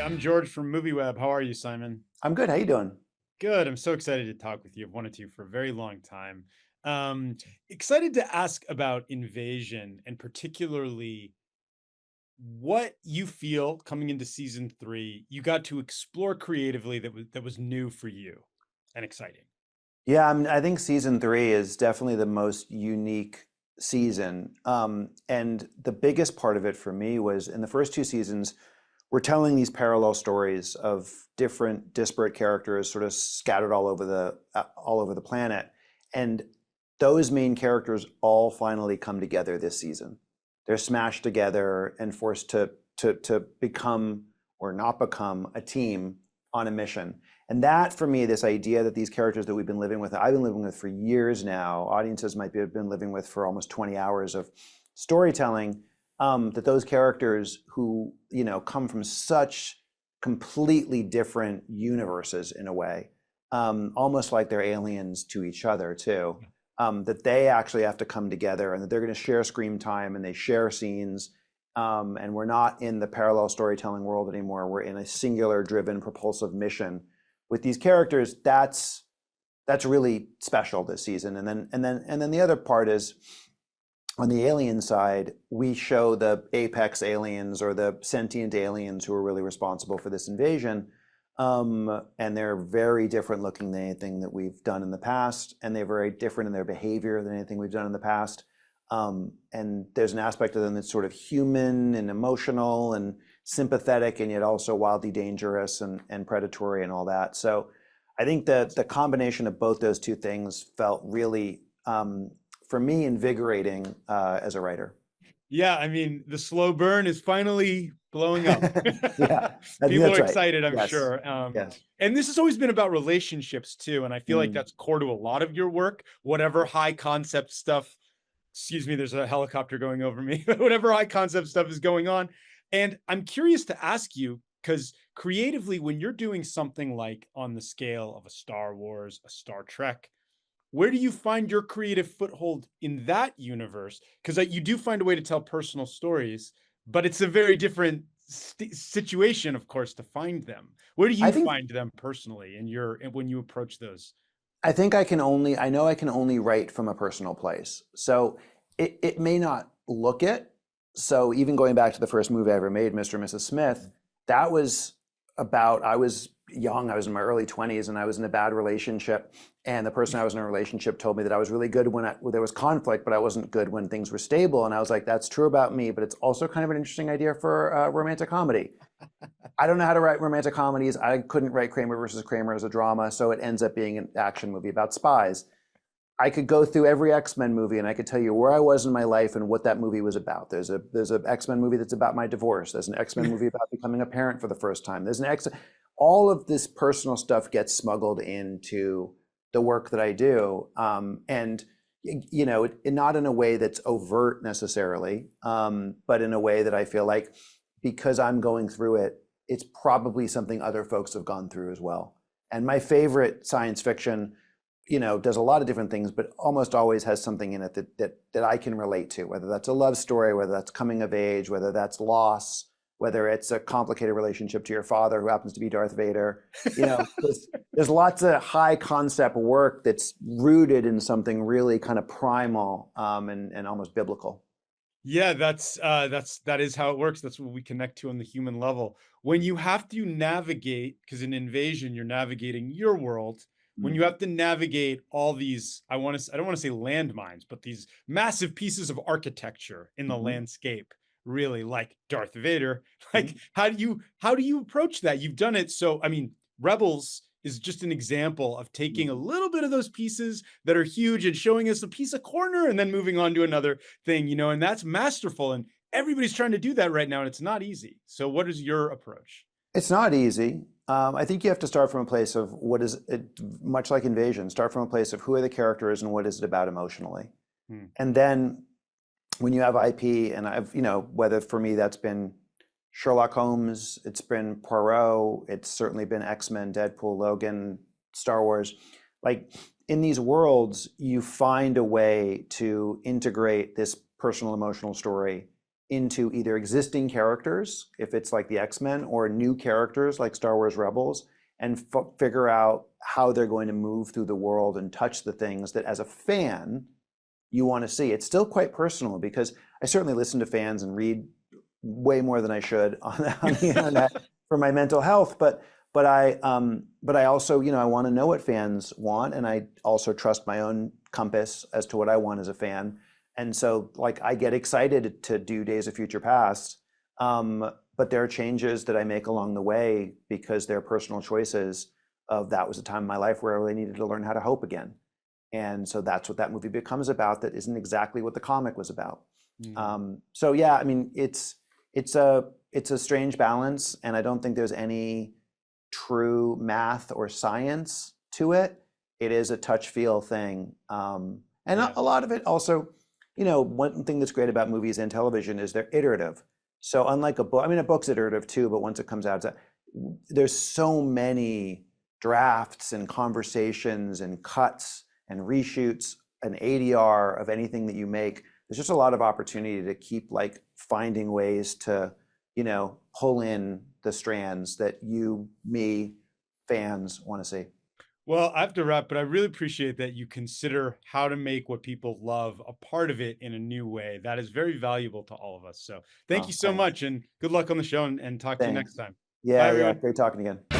I'm George from MovieWeb. How are you, Simon? I'm good. How you doing? Good. I'm so excited to talk with you. I've wanted to for a very long time. Um, Excited to ask about Invasion and particularly what you feel coming into season three you got to explore creatively that was new for you and exciting. Yeah, I think season three is definitely the most unique season. And the biggest part of it for me was in the first two seasons, we're telling these parallel stories of different disparate characters sort of scattered all over the planet. And those main characters all finally come together this season. They're smashed together and forced to become or not become a team on a mission. And that, for me, this idea that these characters that I've been living with for years now, audiences might have been living with for almost 20 hours of storytelling, that those characters who, come from such completely different universes in a way, almost like they're aliens to each other too, that they actually have to come together and that they're going to share screen time and they share scenes. And we're not in the parallel storytelling world anymore. We're in a singular driven propulsive mission with these characters. That's really special this season. And then the other part is on the alien side, we show the apex aliens or the sentient aliens who are really responsible for this invasion. And they're very different looking than anything that we've done in the past. And they're very different in their behavior than anything we've done in the past. And there's an aspect of them that's sort of human and emotional and sympathetic and yet also wildly dangerous and predatory and all that. So I think that the combination of both those two things felt really, for me, invigorating as a writer. Yeah, I mean, the slow burn is finally blowing up. Yeah, I think People are that's right. excited, I'm Yes, sure. yes. And this has always been about relationships too, and I feel like Mm. that's core to a lot of your work. Whatever high concept stuff, excuse me, there's a helicopter going over me. Whatever high concept stuff is going on, and I'm curious to ask you because creatively, when you're doing something like on the scale of a Star Wars, a Star Trek, where do you find your creative foothold in that universe? Because you do find a way to tell personal stories, but it's a very different situation, of course, to find them. Where do I you think find them personally in your when you approach those? I know I can only write from a personal place. So it may not look it. So even going back to the first movie I ever made, Mr. and Mrs. Smith, that was about, I was young, I was in my early 20s and I was in a bad relationship. And the person I was in a relationship told me that I was really good when there was conflict, but I wasn't good when things were stable. And I was like, that's true about me, but it's also kind of an interesting idea for romantic comedy. I don't know how to write romantic comedies. I couldn't write Kramer versus Kramer as a drama, so it ends up being an action movie about spies. I could go through every X-Men movie and I could tell you where I was in my life and what that movie was about. There's an X-Men movie that's about my divorce. There's an X-Men movie about becoming a parent for the first time. There's an X all of this personal stuff gets smuggled into the work that I do. And not in a way that's overt necessarily, but in a way that I feel like because I'm going through it, it's probably something other folks have gone through as well. And my favorite science fiction, does a lot of different things, but almost always has something in it that I can relate to, whether that's a love story, whether that's coming of age, whether that's loss, whether it's a complicated relationship to your father who happens to be Darth Vader. There's lots of high concept work that's rooted in something really kind of primal, and almost biblical. Yeah, that is how it works. That's what we connect to on the human level. When you have to navigate, because in Invasion, you're navigating your world. When Mm. you have to navigate all these, I don't want to say landmines, but these massive pieces of architecture in the Mhm. landscape, really like Darth Vader. Like, Mhm. how do you approach that? You've done it. So, I mean, Rebels is just an example of taking a Mhm. little bit of those pieces that are huge and showing us a piece of corner and then moving on to another thing, and that's masterful. And everybody's trying to do that right now, and it's not easy. So, what is your approach? It's not easy. I think you have to start from a place of what is it, much like Invasion, start from a place of who are the characters and what is it about emotionally. Hmm. And then when you have IP, and whether for me that's been Sherlock Holmes, it's been Poirot, it's certainly been X-Men, Deadpool, Logan, Star Wars. Like in these worlds, you find a way to integrate this personal emotional story into either existing characters, if it's like the X-Men, or new characters like Star Wars Rebels, and figure out how they're going to move through the world and touch the things that as a fan you want to see. It's still quite personal because I certainly listen to fans and read way more than I should on the internet for my mental health, but I also, I want to know what fans want, and I also trust my own compass as to what I want as a fan. And so, like, I get excited to do Days of Future Past, but there are changes that I make along the way because they're personal choices of that was a time in my life where I really needed to learn how to hope again. And so that's what that movie becomes about. That isn't exactly what the comic was about. So yeah, I mean, it's a strange balance, and I don't think there's any true math or science to it. It is a touch feel thing, and Yeah. a lot of it also, one thing that's great about movies and television is they're iterative. So unlike a book, I mean, a book's iterative too, but once it comes out, there's so many drafts and conversations and cuts and reshoots and ADR of anything that you make. There's just a lot of opportunity to keep like finding ways to, pull in the strands that you, me, fans want to see. Well, I have to wrap, but I really appreciate that you consider how to make what people love a part of it in a new way. That is very valuable to all of us. So thank you Oh, so thanks. much, and good luck on the show, and talk to you next Thanks. time. Bye, Yeah, yeah. everyone. Great talking again.